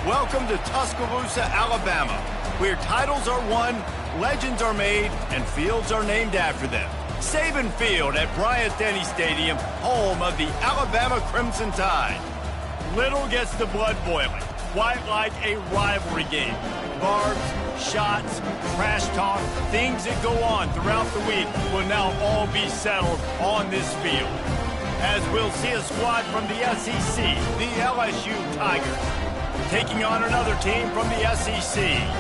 Welcome to Tuscaloosa, Alabama, where titles are won, legends are made, and fields are named after them. Saban Field at Bryant-Denny Stadium, home of the Alabama Crimson Tide. Little gets the blood boiling, quite like a rivalry game. Barbs, shots, trash talk, things that go on throughout the week will now all be settled on this field. As we'll see a squad from the SEC, the LSU Tigers, taking on another team from the SEC,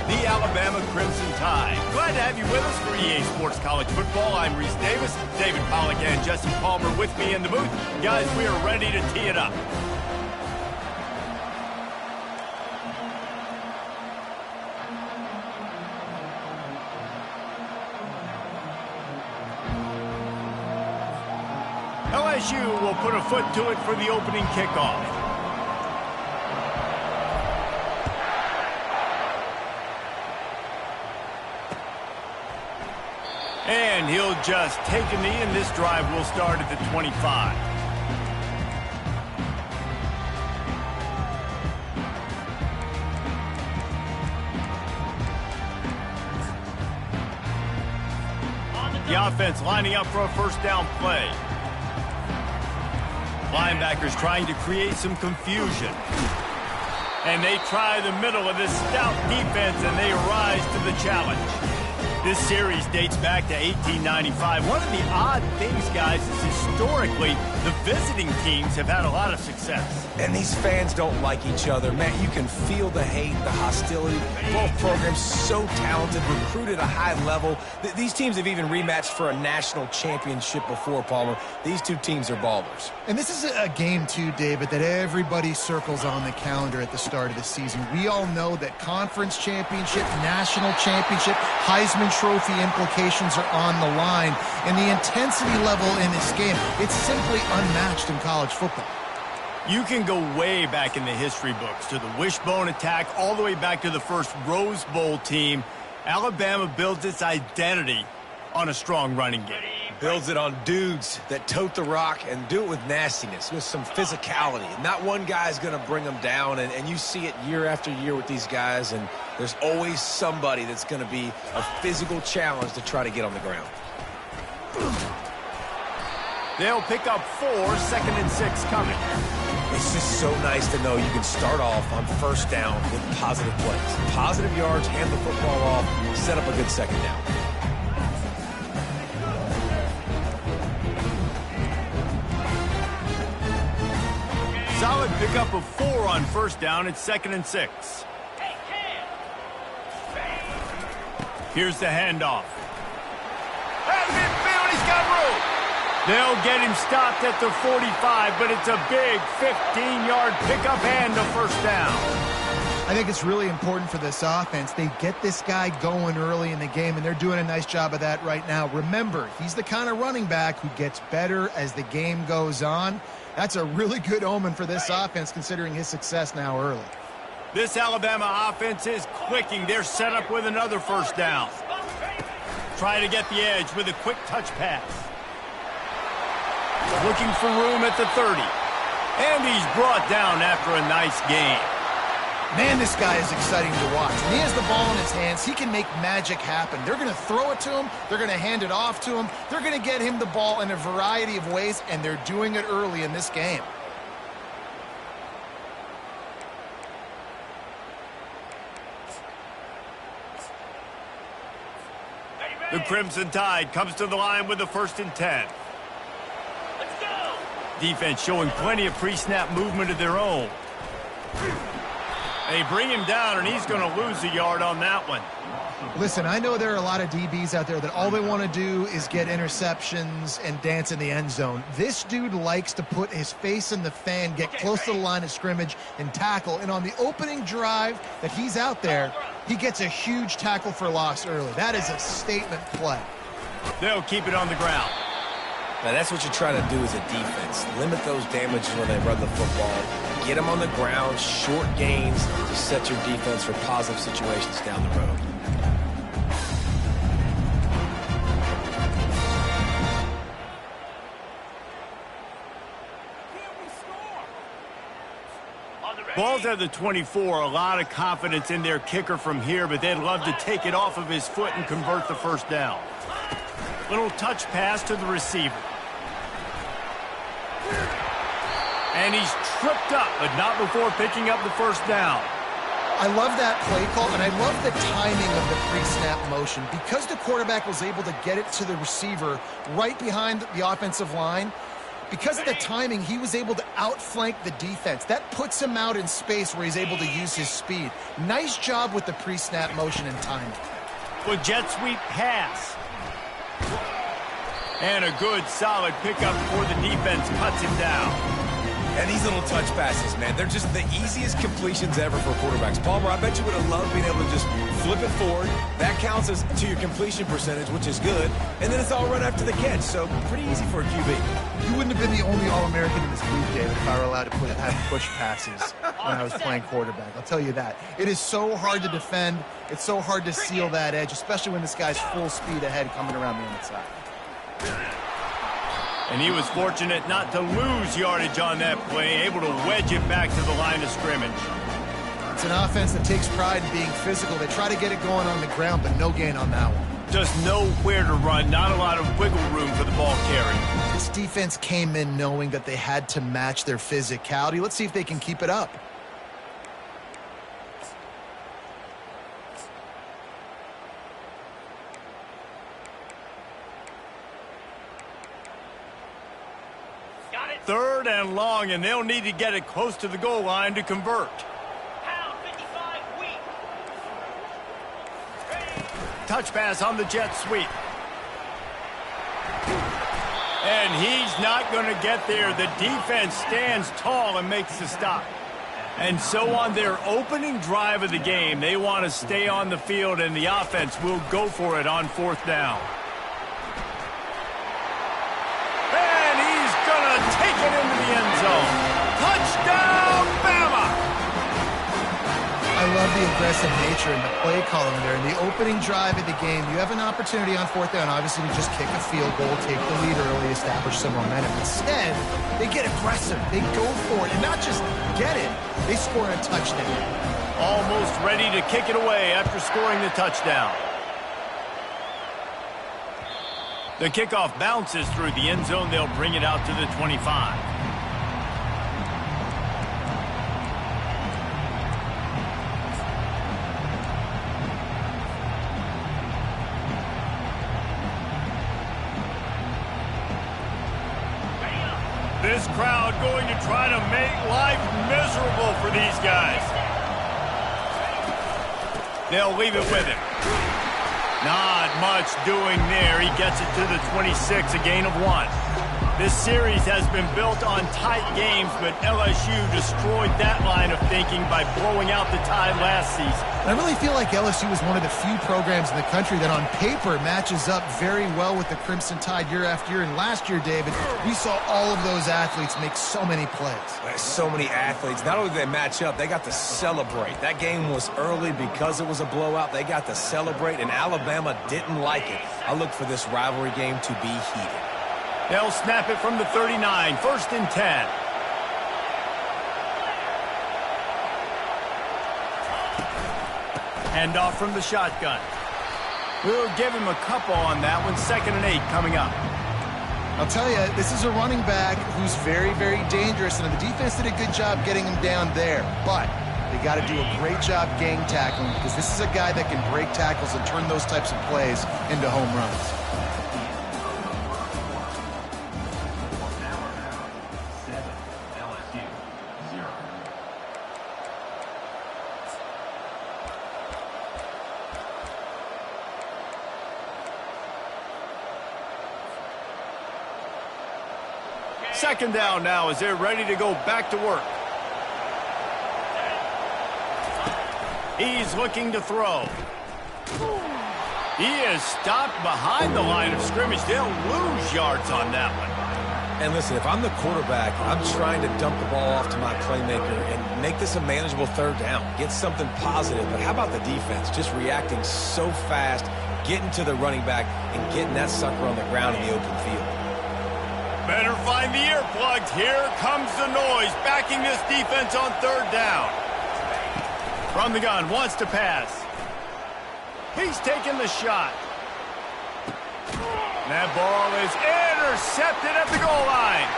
the Alabama Crimson Tide. Glad to have you with us for EA Sports College Football. I'm Reese Davis, David Pollack and Jesse Palmer with me in the booth. Guys, we are ready to tee it up. LSU will put a foot to it for the opening kickoff. And he'll just take a knee, and this drive will start at the 25. The offense lining up for a first down play. Linebackers trying to create some confusion. And they try the middle of this stout defense, and they rise to the challenge. This series dates back to 1895. One of the odd things, guys, is historically the visiting teams have had a lot of success. And these fans don't like each other. Man, you can feel the hate, the hostility. Both programs so talented, recruited at a high level. These teams have even rematched for a national championship before, Palmer. These two teams are ballers. And this is a game, too, David, that everybody circles on the calendar at the start of the season. We all know that conference championship, national championship, Heisman Trophy implications are on the line. And the intensity level in this game, it's simply unmatched in college football. You can go way back in the history books to the wishbone attack, all the way back to the first Rose Bowl team. Alabama builds its identity on a strong running game. Builds it on dudes that tote the rock and do it with nastiness, with some physicality. Not one guy's going to bring them down, and you see it year after year with these guys, and there's always somebody that's going to be a physical challenge to try to get on the ground. They'll pick up 4, 2nd and 6 coming. It's just so nice to know you can start off on first down with positive plays. Positive yards, hand the football off, set up a good second down. Solid pickup of 4 on first down. It's 2nd and 6. Here's the handoff. At midfield, he's got room. They'll get him stopped at the 45, but it's a big 15-yard pickup and a first down. I think it's really important for this offense. They get this guy going early in the game, and they're doing a nice job of that right now. Remember, he's the kind of running back who gets better as the game goes on. That's a really good omen for this offense, considering his success now early. This Alabama offense is clicking. They're set up with another first down. Try to get the edge with a quick touch pass. Looking for room at the 30. And he's brought down after a nice gain. Man, this guy is exciting to watch. When he has the ball in his hands, he can make magic happen. They're going to throw it to him. They're going to hand it off to him. They're going to get him the ball in a variety of ways, and they're doing it early in this game. The Crimson Tide comes to the line with the 1st and 10. Let's go! Defense showing plenty of pre-snap movement of their own. They bring him down, and he's going to lose a yard on that one. Listen, I know there are a lot of DBs out there that all they want to do is get interceptions and dance in the end zone. This dude likes to put his face in the fan, get close to the line of scrimmage, and tackle. And on the opening drive that he's out there, he gets a huge tackle for loss early. That is a statement play. They'll keep it on the ground. Now, that's what you try to do as a defense. Limit those damages when they run the football. Get them on the ground, short gains to set your defense for positive situations down the road. Ball's at the 24, a lot of confidence in their kicker from here, but they'd love to take it off of his foot and convert the first down. Little touch pass to the receiver. And he's tripped up, but not before picking up the first down. I love that play call, and I love the timing of the pre-snap motion. Because the quarterback was able to get it to the receiver right behind the offensive line, because of the timing, he was able to outflank the defense. That puts him out in space where he's able to use his speed. Nice job with the pre-snap motion and timing. With jet sweep pass. And a good, solid pickup before the defense cuts him down. And these little touch passes, man, they're just the easiest completions ever for quarterbacks. Palmer, I bet you would have loved being able to just flip it forward. That counts as to your completion percentage, which is good. And then it's all run after the catch, so pretty easy for a QB. You wouldn't have been the only All-American in this league, David, if I were allowed to have push passes when I was playing quarterback. I'll tell you that. It is so hard to defend. It's so hard to seal that edge, especially when this guy's full speed ahead coming around the inside. And he was fortunate not to lose yardage on that play, able to wedge it back to the line of scrimmage. It's an offense that takes pride in being physical. They try to get it going on the ground, but no gain on that one. Just nowhere to run, not a lot of wiggle room for the ball carry. This defense came in knowing that they had to match their physicality. Let's see if they can keep it up. Third and long, and they'll need to get it close to the goal line to convert. Touch pass on the jet sweep. And he's not going to get there. The defense stands tall and makes the stop. And so on their opening drive of the game, they want to stay on the field, and the offense will go for it on fourth down. Take it into the end zone. Touchdown, Bama! I love the aggressive nature and the play calling there. In the opening drive of the game, you have an opportunity on fourth down, obviously, to just kick a field goal, take the lead early, establish some momentum. Instead, they get aggressive. They go for it, and not just get it, they score a touchdown. Almost ready to kick it away after scoring the touchdown. The kickoff bounces through the end zone. They'll bring it out to the 25. This crowd going to try to make life miserable for these guys. They'll leave it with him. Not much doing there. He gets it to the 26, a gain of 1. This series has been built on tight games, but LSU destroyed that line of thinking by blowing out the Tide last season. I really feel like LSU is one of the few programs in the country that on paper matches up very well with the Crimson Tide year after year. And last year, David, we saw all of those athletes make so many plays. So many athletes. Not only did they match up, they got to celebrate. That game was early because it was a blowout. They got to celebrate, and Alabama didn't like it. I look for this rivalry game to be heated. They'll snap it from the 39, first and 10. Handoff from the shotgun. We'll give him a couple on that one. 2nd and 8 coming up. I'll tell you, this is a running back who's very, very dangerous, and the defense did a good job getting him down there. But they got to do a great job gang tackling, because this is a guy that can break tackles and turn those types of plays into home runs. Second down now as they're ready to go back to work. He's looking to throw. He is stopped behind the line of scrimmage. They'll lose yards on that one. And listen, if I'm the quarterback, I'm trying to dump the ball off to my playmaker and make this a manageable third down. Get something positive. But how about the defense? Just reacting so fast, getting to the running back, and getting that sucker on the ground in the open field. Better find the earplugs. Here comes the noise, backing this defense on third down. From the gun, wants to pass. He's taking the shot. That ball is intercepted at the goal line.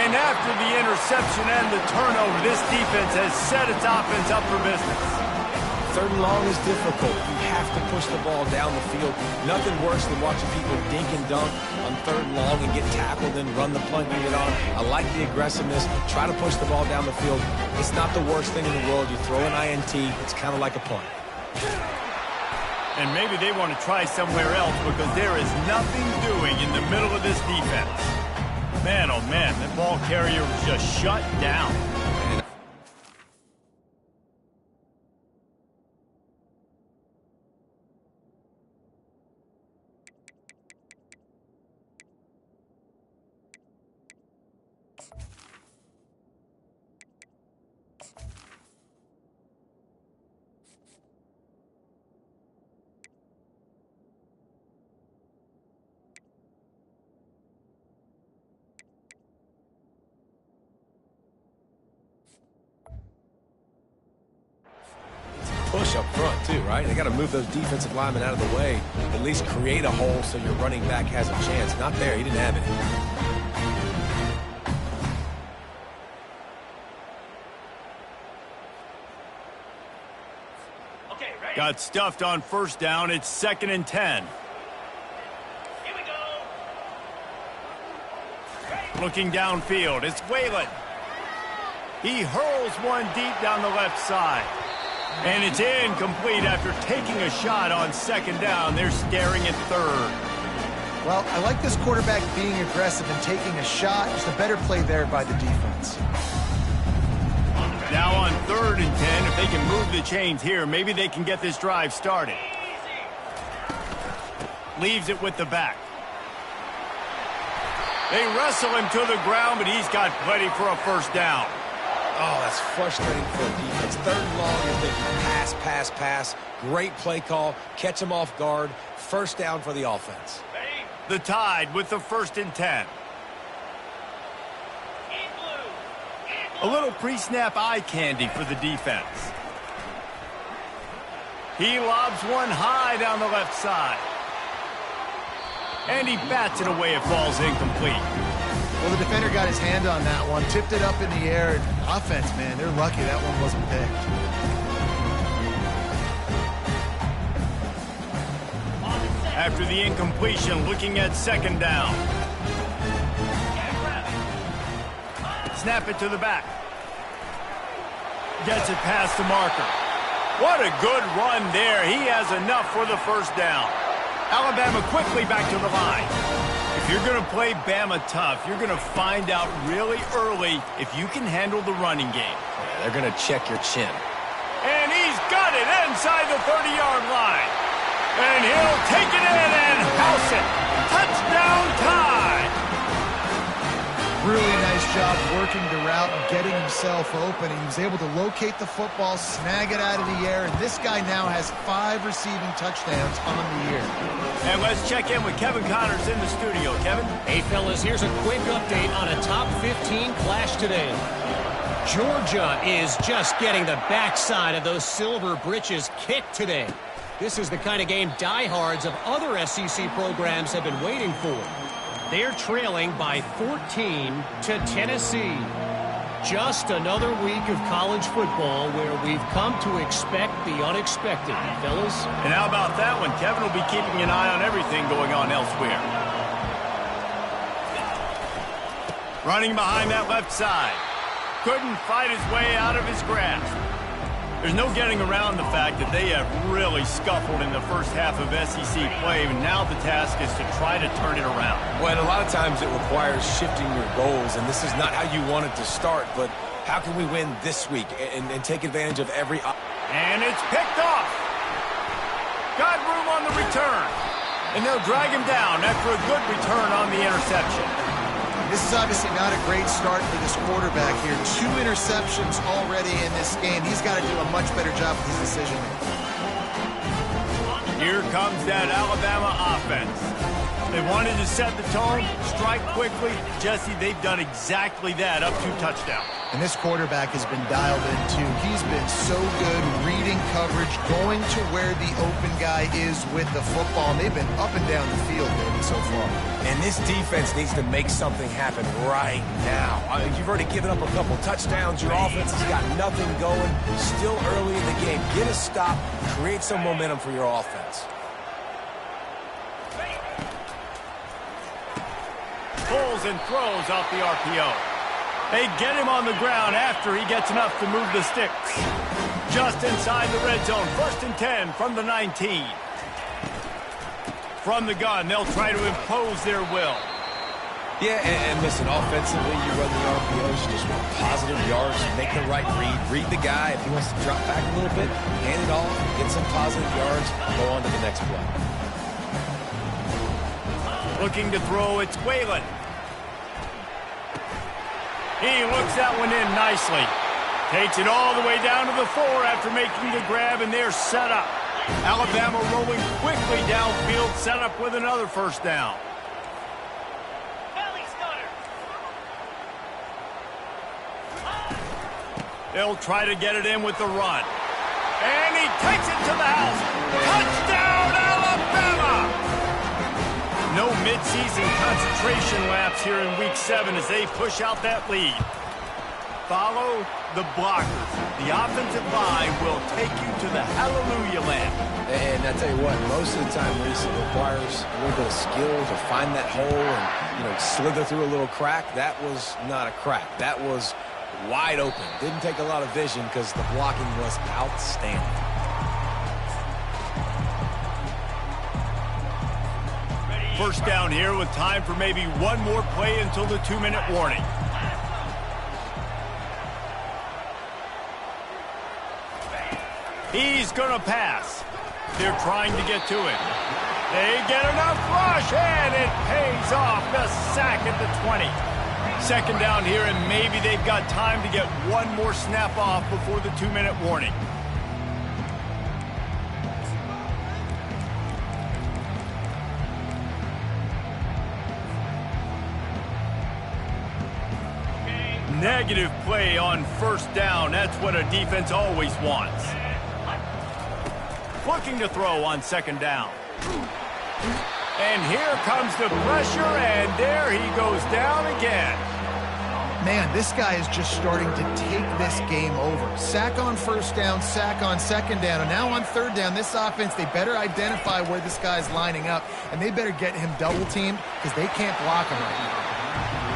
And after the interception and the turnover, this defense has set its offense up for business. Third and long is difficult. You have to push the ball down the field. Nothing worse than watching people dink and dunk on third and long and get tackled and run the plug you get on. I like the aggressiveness. Try to push the ball down the field. It's not the worst thing in the world. You throw an INT, it's kind of like a punt. And maybe they want to try somewhere else because there is nothing doing in the middle of this defense. Man, oh man, that ball carrier was just shut down. Push up front, too, right? They got to move those defensive linemen out of the way. At least create a hole so your running back has a chance. Not there. He didn't have it. Okay, ready? Got stuffed on first down. It's 2nd and 10. Here we go. Looking downfield, it's Whalen. He hurls one deep down the left side. And it's incomplete after taking a shot on 2nd down. They're staring at 3rd. Well, I like this quarterback being aggressive and taking a shot. Just a better play there by the defense. Now on 3rd and 10, if they can move the chains here, maybe they can get this drive started. Leaves it with the back. They wrestle him to the ground, but he's got plenty for a first down. Oh, that's frustrating for a defense. 3rd and long, you're thinking pass, pass, pass. Great play call. Catch them off guard. First down for the offense. The Tide with the 1st and 10. A little pre-snap eye candy for the defense. He lobs one high down the left side. And he bats it away. It falls incomplete. Well, the defender got his hand on that one, tipped it up in the air. Offense, man, they're lucky that one wasn't picked. After the incompletion, looking at 2nd down. Snap it to the back. Gets it past the marker. What a good run there. He has enough for the first down. Alabama quickly back to the line. If you're going to play Bama tough, you're going to find out really early if you can handle the running game. Yeah, they're going to check your chin. And he's got it inside the 30-yard line. And he'll take it in and house it. Touchdown Tide. Really nice job working the route and getting himself open. He was able to locate the football, snag it out of the air, and this guy now has 5 receiving touchdowns on the year. And let's check in with Kevin Connors in the studio. Kevin? Hey, fellas, here's a quick update on a top 15 clash today. Georgia is just getting the backside of those silver britches kicked today. This is the kind of game diehards of other SEC programs have been waiting for. They're trailing by 14 to Tennessee. Just another week of college football where we've come to expect the unexpected, fellas. And how about that one? Kevin will be keeping an eye on everything going on elsewhere. Running behind that left side. Couldn't fight his way out of his grasp. There's no getting around the fact that they have really scuffled in the first half of SEC play, and now the task is to try to turn it around. Well, and a lot of times it requires shifting your goals, and this is not how you want it to start, but how can we win this week and take advantage of every... And it's picked off. Got room on the return. And they'll drag him down after a good return on the interception. This is obviously not a great start for this quarterback here. 2 interceptions already in this game. He's got to do a much better job with his decision-making. Here comes that Alabama offense. They wanted to set the tone, strike quickly. Jesse, they've done exactly that, up 2 touchdowns. And this quarterback has been dialed in, too. He's been so good reading coverage, going to where the open guy is with the football. And they've been up and down the field, David, so far. And this defense needs to make something happen right now. You've already given up a couple touchdowns. Your offense has got nothing going. Still early in the game. Get a stop. Create some momentum for your offense. Pulls and throws off the RPO. They get him on the ground after he gets enough to move the sticks. Just inside the red zone. 1st and 10 from the 19. From the gun, they'll try to impose their will. Yeah, and listen, offensively, you run the RPOs, you just want positive yards, make the right read the guy. If he wants to drop back a little bit, hand it off, get some positive yards, go on to the next play. Looking to throw, it's Whalen. He looks that one in nicely. Takes it all the way down to the 4 after making the grab, and they're set up. Alabama rolling quickly downfield, set up with another 1st down. They'll try to get it in with the run. And he takes it to the house. Touchdown, Alabama! No midseason concentration lapse here in Week 7 as they push out that lead. Follow the blockers. The offensive line will take you to the hallelujah land. And I tell you what, most of the time, Reese, it requires a little bit of skill to find that hole and, slither through a little crack. That was not a crack. That was wide open. Didn't take a lot of vision because the blocking was outstanding. First down here with time for maybe one more play until the 2-minute warning. He's going to pass. They're trying to get to him. They get enough rush, and it pays off. The sack at the 20. 2nd down here, and maybe they've got time to get one more snap off before the 2-minute warning. Negative play on 1st down. That's what a defense always wants. Looking to throw on 2nd down. And here comes the pressure, and there he goes down again. Man, this guy is just starting to take this game over. Sack on 1st down, sack on 2nd down, and now on 3rd down, this offense, they better identify where this guy's lining up, and they better get him double-teamed because they can't block him right now.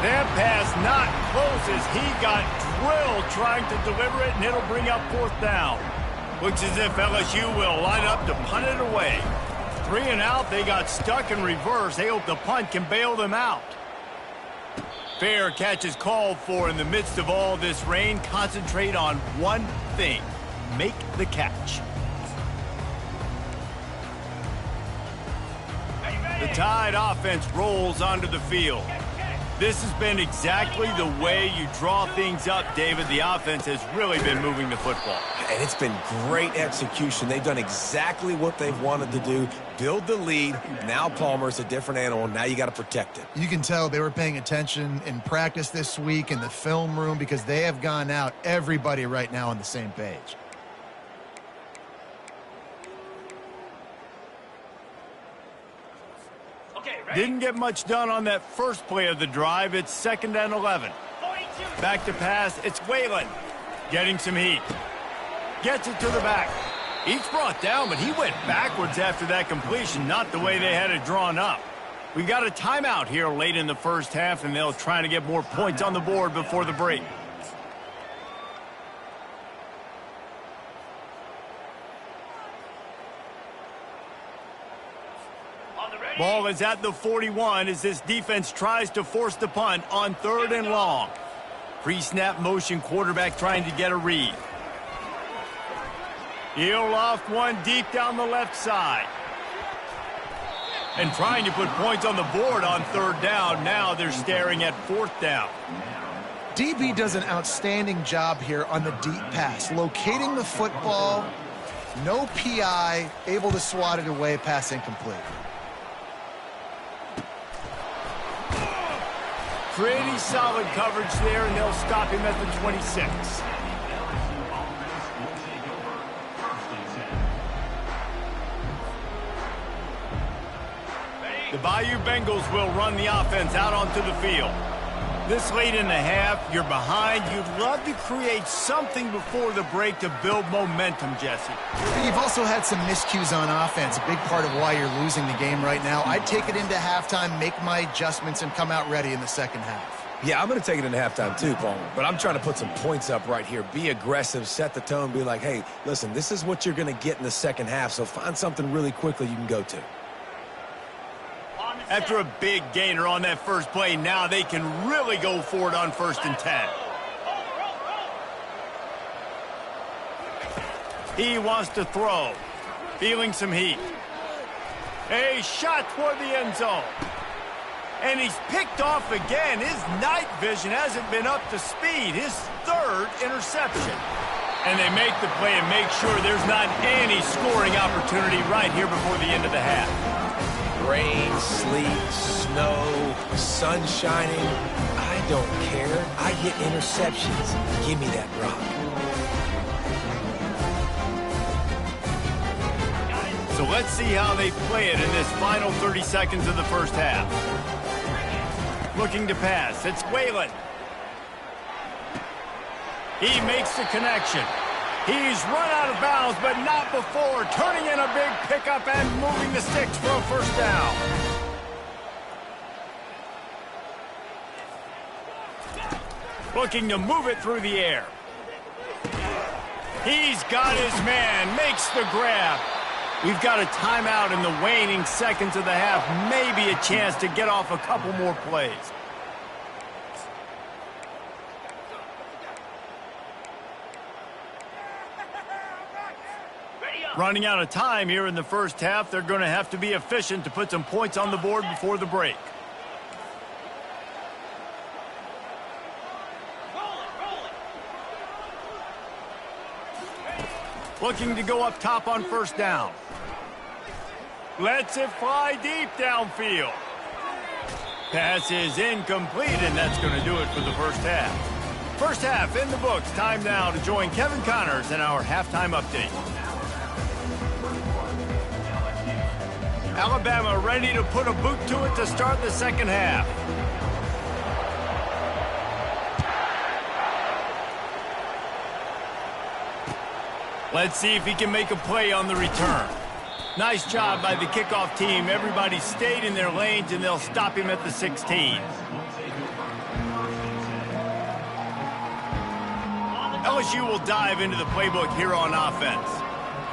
That pass not close as he got drilled trying to deliver it, and it'll bring up 4th down. Looks as if LSU will line up to punt it away. 3 and out, they got stuck in reverse. They hope the punt can bail them out. Fair catch is called for in the midst of all this rain. Concentrate on one thing. Make the catch. The Tide offense rolls onto the field. This has been exactly the way you draw things up, David. The offense has really been moving the football. And it's been great execution. They've done exactly what they've wanted to do. Build the lead. Now Palmer's a different animal. Now you got to protect it. You can tell they were paying attention in practice this week in the film room because they have gone out, everybody right now on the same page. Didn't get much done on that first play of the drive. It's 2nd and 11. Back to pass. It's Whalen getting some heat. Gets it to the back. He's brought down, but he went backwards after that completion, not the way they had it drawn up. We got a timeout here late in the 1st half, and they'll try to get more points on the board before the break. Ball is at the 41 as this defense tries to force the punt on 3rd and long. Pre-snap motion, quarterback trying to get a read. He'll loft one deep down the left side. And trying to put points on the board on 3rd down. Now they're staring at 4th down. DB does an outstanding job here on the deep pass. Locating the football, no PI, able to swat it away, pass incomplete. Pretty solid coverage there, and they'll stop him at the 26. The Bayou Bengals will run the offense out onto the field. This late in the half, you're behind. You'd love to create something before the break to build momentum, Jesse. You've also had some miscues on offense, a big part of why you're losing the game right now. I'd take it into halftime, make my adjustments, and come out ready in the second half. Yeah, I'm going to take it into halftime too, Paul. But I'm trying to put some points up right here. Be aggressive, set the tone, be like, hey, listen, this is what you're going to get in the second half, so find something really quickly you can go to. After a big gainer on that first play, now they can really go for it on 1st and 10. He wants to throw. Feeling some heat. A shot toward the end zone. And he's picked off again. His night vision hasn't been up to speed. His 3rd interception. And they make the play and make sure there's not any scoring opportunity right here before the end of the half. Rain, sleet, snow, sun shining. I don't care. I get interceptions. Give me that rock. So let's see how they play it in this final 30 seconds of the first half. Looking to pass. It's Whalen. He makes the connection. He's run out of bounds, but not before. Turning in a big pickup and moving the sticks for a first down. Looking to move it through the air. He's got his man. Makes the grab. We've got a timeout in the waning seconds of the half. Maybe a chance to get off a couple more plays. Running out of time here in the first half. They're going to have to be efficient to put some points on the board before the break. Looking to go up top on 1st down. Lets it fly deep downfield. Pass is incomplete, and that's going to do it for the first half. First half in the books. Time now to join Kevin Connors in our halftime update. Alabama ready to put a boot to it to start the second half. Let's see if he can make a play on the return. Nice job by the kickoff team. Everybody stayed in their lanes, and they'll stop him at the 16. LSU will dive into the playbook here on offense.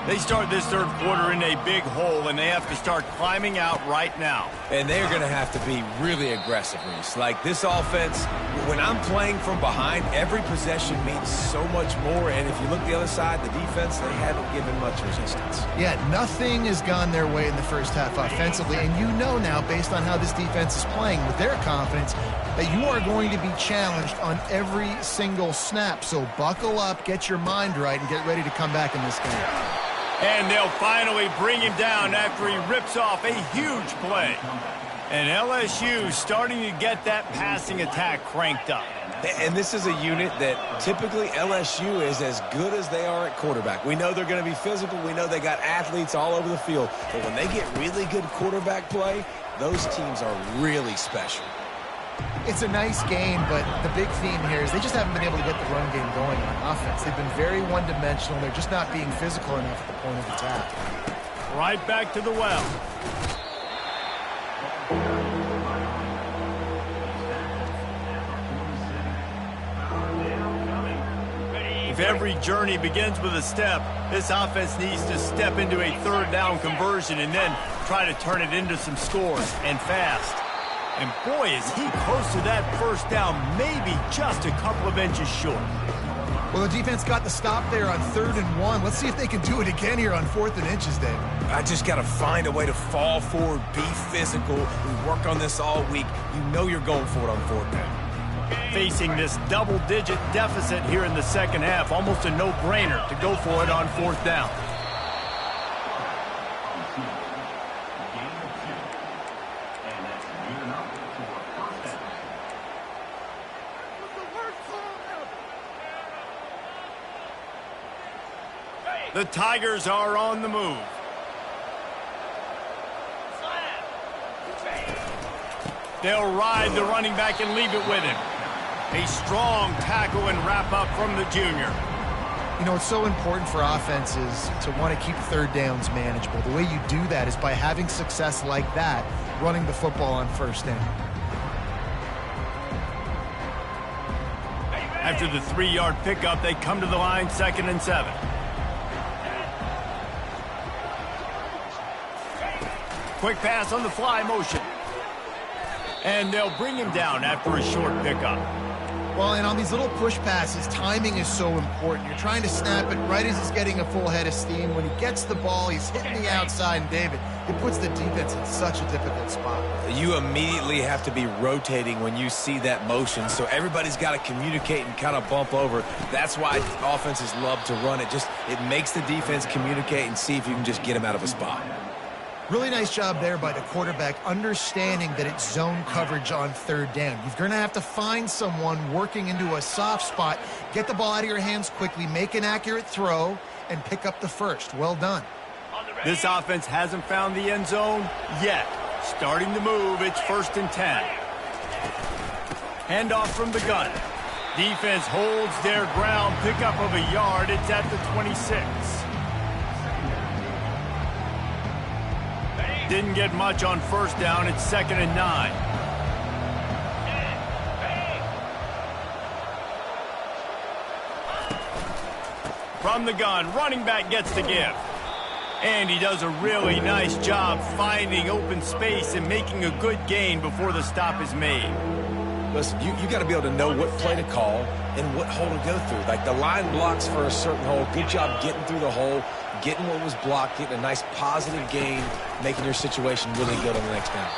They start this third quarter in a big hole, and they have to start climbing out right now. And they're going to have to be really aggressive, Reese. Like this offense, when I'm playing from behind, every possession means so much more. And if you look the other side, the defense, they haven't given much resistance. Yeah, nothing has gone their way in the first half offensively. And you know now, based on how this defense is playing with their confidence, that you are going to be challenged on every single snap. So buckle up, get your mind right, and get ready to come back in this game. And they'll finally bring him down after he rips off a huge play. And LSU starting to get that passing attack cranked up. And this is a unit that typically LSU is as good as they are at quarterback. We know they're going to be physical. We know they got athletes all over the field. But when they get really good quarterback play, those teams are really special. It's a nice game, but the big theme here is they just haven't been able to get the run game going on offense. They've been very one-dimensional. They're just not being physical enough at the point of attack. Right back to the well. If every journey begins with a step, this offense needs to step into a third down conversion and then try to turn it into some scores, and fast. And boy, is he close to that first down, maybe just a couple of inches short. Well, the defense got the stop there on 3rd and 1. Let's see if they can do it again here on 4th and inches, Dave. I just got to find a way to fall forward, be physical. We work on this all week. You know you're going for it on 4th down. Facing this double-digit deficit here in the second half, almost a no-brainer to go for it on 4th down. The Tigers are on the move. They'll ride the running back and leave it with him. A strong tackle and wrap up from the junior. You know, it's so important for offenses to want to keep third downs manageable. The way you do that is by having success like that, running the football on first down. After the 3-yard pickup, they come to the line, 2nd and 7. Quick pass on the fly motion. And they'll bring him down after a short pickup. Well, and on these little push passes, timing is so important. You're trying to snap it right as he's getting a full head of steam. When he gets the ball, he's hitting the outside, and David, it puts the defense in such a difficult spot. You immediately have to be rotating when you see that motion, so everybody's got to communicate and kind of bump over. That's why offenses love to run it. It makes the defense communicate and see if you can just get him out of a spot. Really nice job there by the quarterback, understanding that it's zone coverage on third down. You're going to have to find someone working into a soft spot, get the ball out of your hands quickly, make an accurate throw, and pick up the first. Well done. This offense hasn't found the end zone yet. Starting to move, it's 1st and 10. Handoff from the gun. Defense holds their ground, pickup of a yard. It's at the 26. Didn't get much on first down. It's 2nd and 9. From the gun, running back gets the give. And he does a really nice job finding open space and making a good gain before the stop is made. Listen, you got to be able to know what play to call and what hole to go through. Like the line blocks for a certain hole. Good job getting through the hole, getting what was blocked, getting a nice positive gain, making your situation really good on the next down.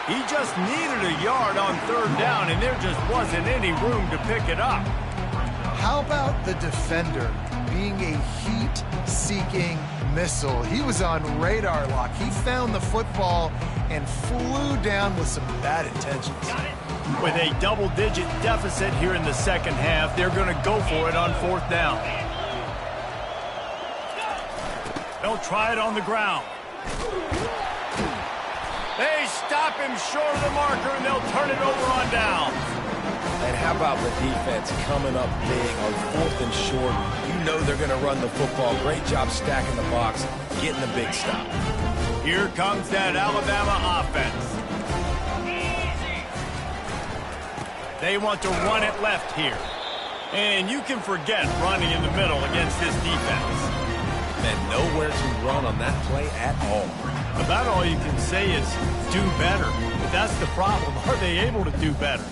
He just needed a yard on third down, and there just wasn't any room to pick it up. How about the defender being a heat-seeking missile? He was on radar lock. He found the football and flew down with some bad intentions. With a double-digit deficit here in the second half, they're going to go for it on 4th down. They'll try it on the ground. They stop him short of the marker, and they'll turn it over on down. And how about the defense coming up big on 4th and short? You know they're going to run the football. Great job stacking the box, getting the big stop. Here comes that Alabama offense. They want to run it left here. And you can forget running in the middle against this defense. And nowhere to run on that play at all. About all you can say is do better. But that's the problem. Are they able to do better?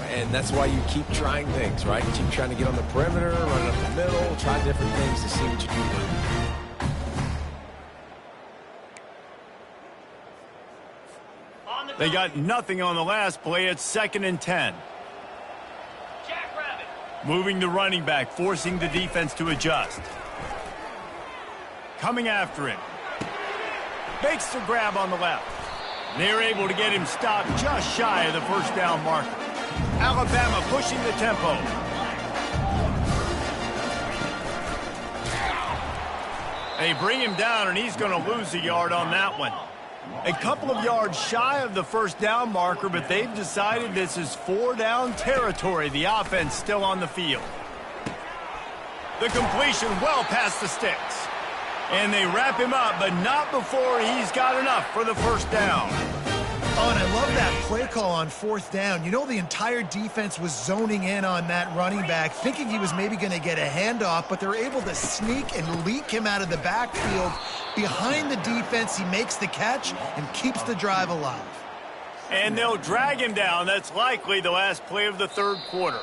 And that's why you keep trying things, right? You keep trying to get on the perimeter, run up the middle, try different things to see what you can do. They got nothing on the last play. It's 2nd and 10. Moving the running back, forcing the defense to adjust. Coming after him. Makes the grab on the left. They're able to get him stopped just shy of the first down marker. Alabama pushing the tempo. They bring him down, and he's going to lose a yard on that one. A couple of yards shy of the first down marker, but they've decided this is 4-down territory. The offense still on the field. The completion well past the sticks. And they wrap him up, but not before he's got enough for the first down. Oh, and I love that play call on 4th down. You know, the entire defense was zoning in on that running back, thinking he was maybe going to get a handoff, but they're able to sneak and leak him out of the backfield. Behind the defense, he makes the catch and keeps the drive alive. And they'll drag him down. That's likely the last play of the third quarter.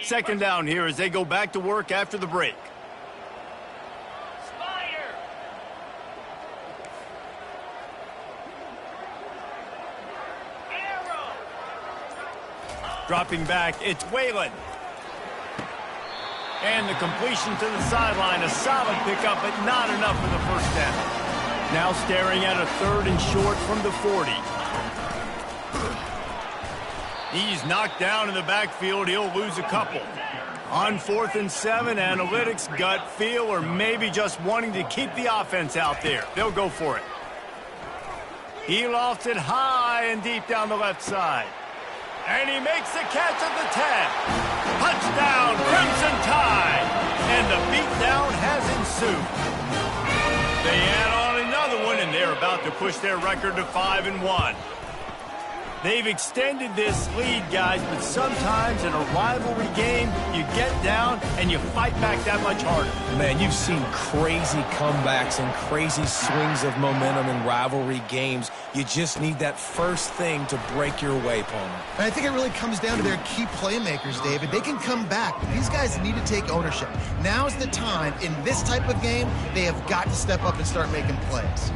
Second down here as they go back to work after the break. Dropping back, it's Whalen. And the completion to the sideline, a solid pickup, but not enough for the first down. Now staring at a 3rd and short from the 40. He's knocked down in the backfield. He'll lose a couple. On 4th and 7, analytics, gut feel, or maybe just wanting to keep the offense out there. They'll go for it. He lofts it high and deep down the left side. And he makes the catch at the 10. Touchdown, Crimson Tide. And the beatdown has ensued. They add on another one, and they're about to push their record to 5-1. They've extended this lead, guys, but sometimes in a rivalry game, you get down and you fight back that much harder. Man, you've seen crazy comebacks and crazy swings of momentum in rivalry games. You just need that first thing to break your way, Palmer. And I think it really comes down to their key playmakers, David. They can come back, but these guys need to take ownership. Now's the time. In this type of game, they have got to step up and start making plays.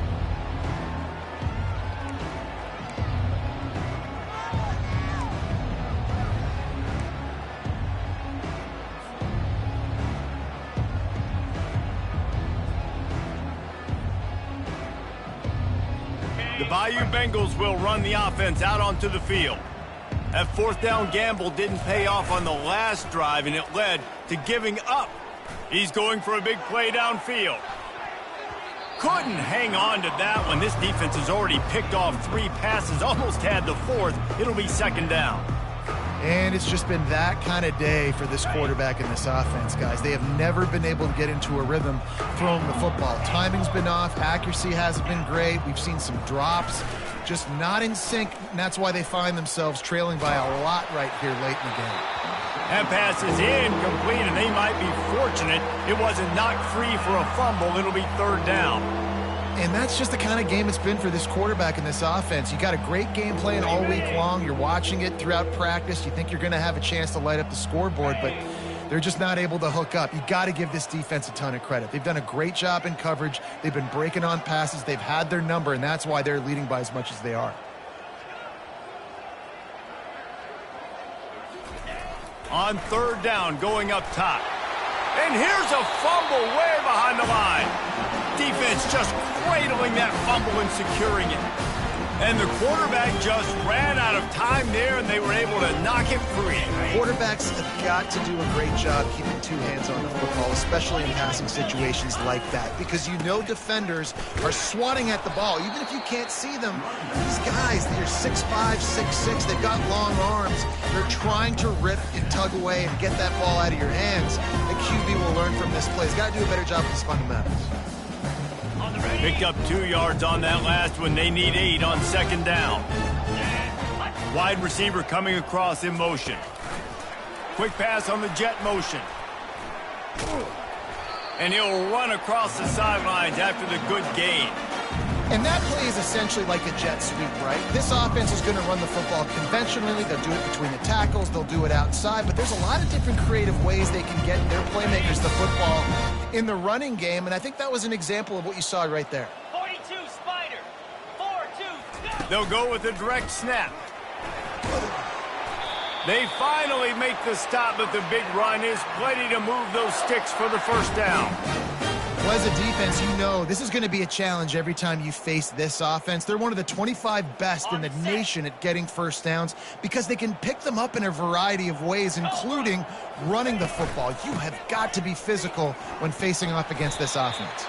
The Bayou Bengals will run the offense out onto the field. That 4th down gamble didn't pay off on the last drive, and it led to giving up. He's going for a big play downfield. Couldn't hang on to that one. This defense has already picked off 3 passes, almost had the 4th. It'll be 2nd down. And it's just been that kind of day for this quarterback and this offense, guys. They have never been able to get into a rhythm throwing the football. Timing's been off. Accuracy hasn't been great. We've seen some drops, just not in sync, and that's why they find themselves trailing by a lot right here late in the game. That pass is incomplete, and they might be fortunate it wasn't knocked free for a fumble. It'll be 3rd down. And that's just the kind of game it's been for this quarterback and this offense. You got a great game plan all week long. You're watching it throughout practice. You think you're going to have a chance to light up the scoreboard, but they're just not able to hook up. You got to give this defense a ton of credit. They've done a great job in coverage. They've been breaking on passes. They've had their number, and that's why they're leading by as much as they are. On 3rd down, going up top. And here's a fumble way behind the line. Defense just cradling that fumble and securing it. And the quarterback just ran out of time there, and they were able to knock it free. Quarterbacks have got to do a great job keeping 2 hands on the football, especially in passing situations like that, because you know defenders are swatting at the ball. Even if you can't see them, these guys, they're 6'5", 6'6", they've got long arms. They're trying to rip and tug away and get that ball out of your hands. The QB will learn from this play. He's got to do a better job with his fundamentals. Picked up 2 yards on that last one. They need 8 on 2nd down. Wide receiver coming across in motion. Quick pass on the jet motion. And he'll run across the sidelines after the good gain. And that play is essentially like a jet sweep, right? This offense is going to run the football conventionally. They'll do it between the tackles. They'll do it outside. But there's a lot of different creative ways they can get their playmakers the football in the running game. And I think that was an example of what you saw right there. 42 Spider. 4-2. Go. They'll go with a direct snap. They finally make the stop, but the big run is plenty to move those sticks for the 1st down. Well, as a defense, you know this is going to be a challenge every time you face this offense. They're one of the 25 best in the nation at getting 1st downs because they can pick them up in a variety of ways, including running the football. You have got to be physical when facing off against this offense.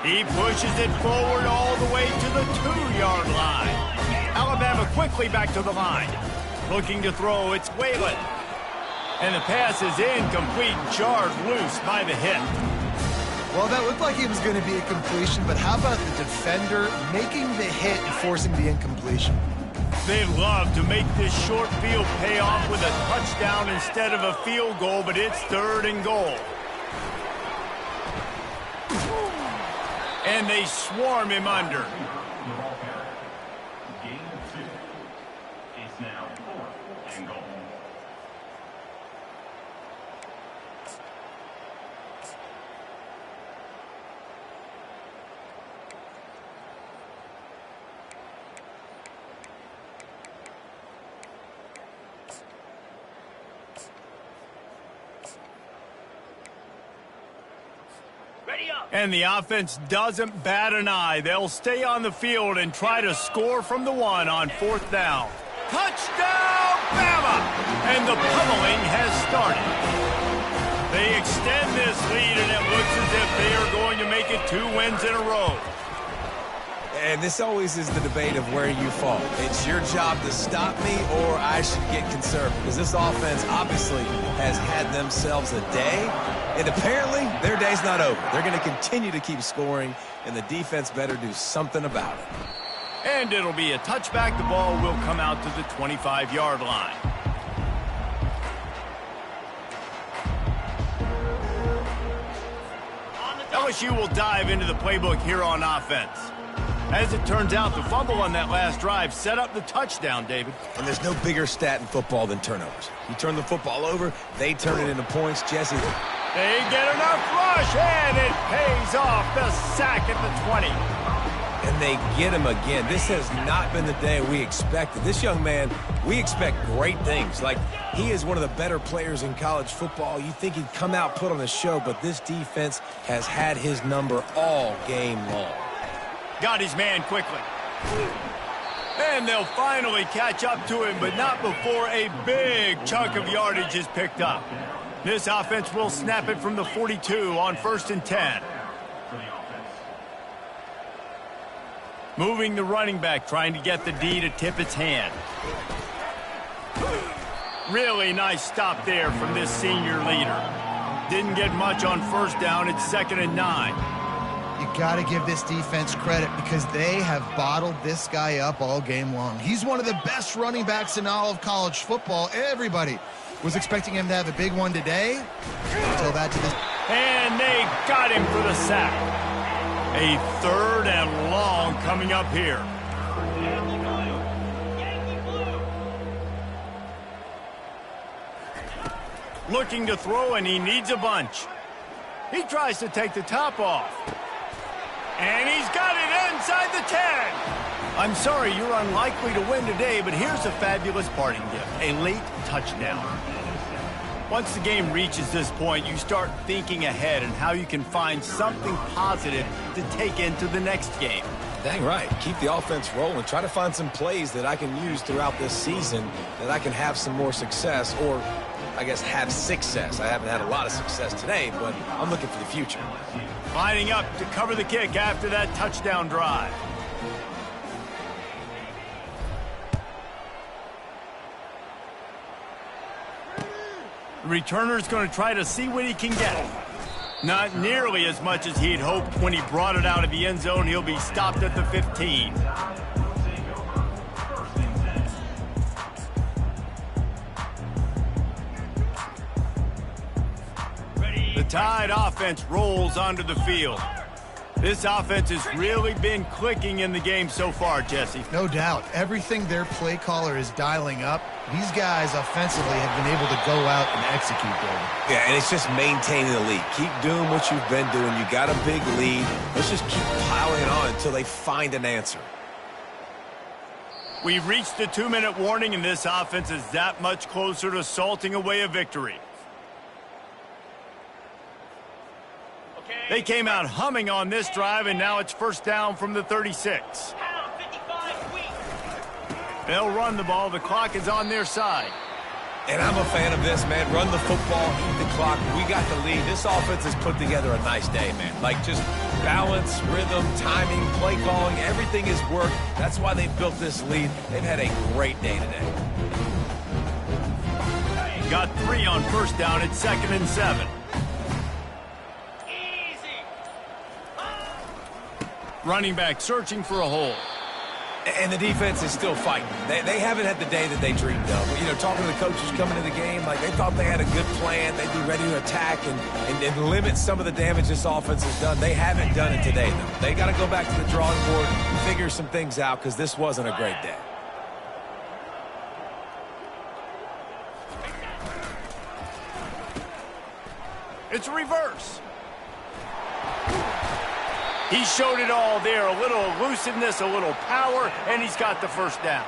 He pushes it forward all the way to the 2-yard line. Alabama quickly back to the line. Looking to throw, it's Whalen. And the pass is incomplete, jarred loose by the hit. Well, that looked like it was going to be a completion, but how about the defender making the hit and forcing the incompletion? They love to make this short field pay off with a touchdown instead of a field goal, but it's 3rd and goal. And they swarm him under. Game 2 is now 4th and goal. And the offense doesn't bat an eye. They'll stay on the field and try to score from the 1 on 4th down. Touchdown, Bama! And the pummeling has started. They extend this lead, and it looks as if they are going to make it 2 wins in a row. And this always is the debate of where you fall. It's your job to stop me, or I should get conservative. Because this offense obviously has had themselves a day, and apparently their day's not over. They're going to continue to keep scoring, and the defense better do something about it. And it'll be a touchback. The ball will come out to the 25-yard line. LSU will dive into the playbook here on offense. As it turns out, the fumble on that last drive set up the touchdown, David. And there's no bigger stat in football than turnovers. You turn the football over, they turn it into points. Jesse. They get enough rush, and it pays off. The sack at the 20. And they get him again. This has not been the day we expected. This young man, we expect great things. Like, he is one of the better players in college football. You think he'd come out, put on a show, but this defense has had his number all game long. Got his man quickly. And they'll finally catch up to him, but not before a big chunk of yardage is picked up. This offense will snap it from the 42 on 1st and 10. Moving the running back, trying to get the D to tip its hand. Really nice stop there from this senior leader. Didn't get much on 1st down. It's 2nd and 9. You got to give this defense credit because they have bottled this guy up all game long. He's one of the best running backs in all of college football. Everybody was expecting him to have a big one today until that to this. And they got him for the sack. A 3rd and long coming up here. Looking to throw, and he needs a bunch. He tries to take the top off. And he's got it inside the 10. I'm sorry, you're unlikely to win today, but here's a fabulous parting gift. A late touchdown. Once the game reaches this point, you start thinking ahead and how you can find something positive to take into the next game. Dang right. Keep the offense rolling. Try to find some plays that I can use throughout this season that I can have some more success, or I guess have success. I haven't had a lot of success today, but I'm looking for the future. Lining up to cover the kick after that touchdown drive. The returner's going to try to see what he can get. Not nearly as much as he'd hoped when he brought it out of the end zone. He'll be stopped at the 15. The Tide offense rolls onto the field. This offense has really been clicking in the game so far, Jesse. No doubt. Everything their play caller is dialing up, these guys offensively have been able to go out and execute, David. Yeah, and it's just maintaining the lead. Keep doing what you've been doing. You got a big lead. Let's just keep piling it on until they find an answer. We've reached the 2-minute warning, and this offense is that much closer to salting away a victory. They came out humming on this drive, and now it's 1st down from the 36. They'll run the ball. The clock is on their side. And I'm a fan of this, man. Run the football, eat the clock. We got the lead. This offense has put together a nice day, man. Like, just balance, rhythm, timing, play calling, everything has worked. That's why they built this lead. They've had a great day today. Got 3 on 1st down. It's 2nd and 7. Running back searching for a hole. And the defense is still fighting. They haven't had the day that they dreamed of. You know, talking to the coaches coming into the game, like they thought they had a good plan. They'd be ready to attack and limit some of the damage this offense has done. They haven't done it today, though. They got to go back to the drawing board and figure some things out because this wasn't a great day. It's a reverse. He showed it all there. A little elusiveness, a little power, and he's got the 1st down.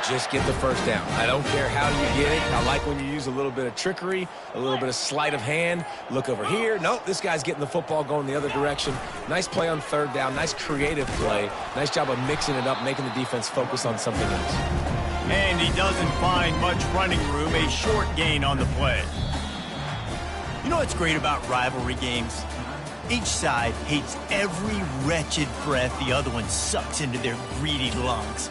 Just get the first down. I don't care how you get it. I like when you use a little bit of trickery, a little bit of sleight of hand. Look over here. Nope, this guy's getting the football going the other direction. Nice play on third down. Nice creative play. Nice job of mixing it up, making the defense focus on something else. And he doesn't find much running room. A short gain on the play. You know what's great about rivalry games? Each side hates every wretched breath the other one sucks into their greedy lungs.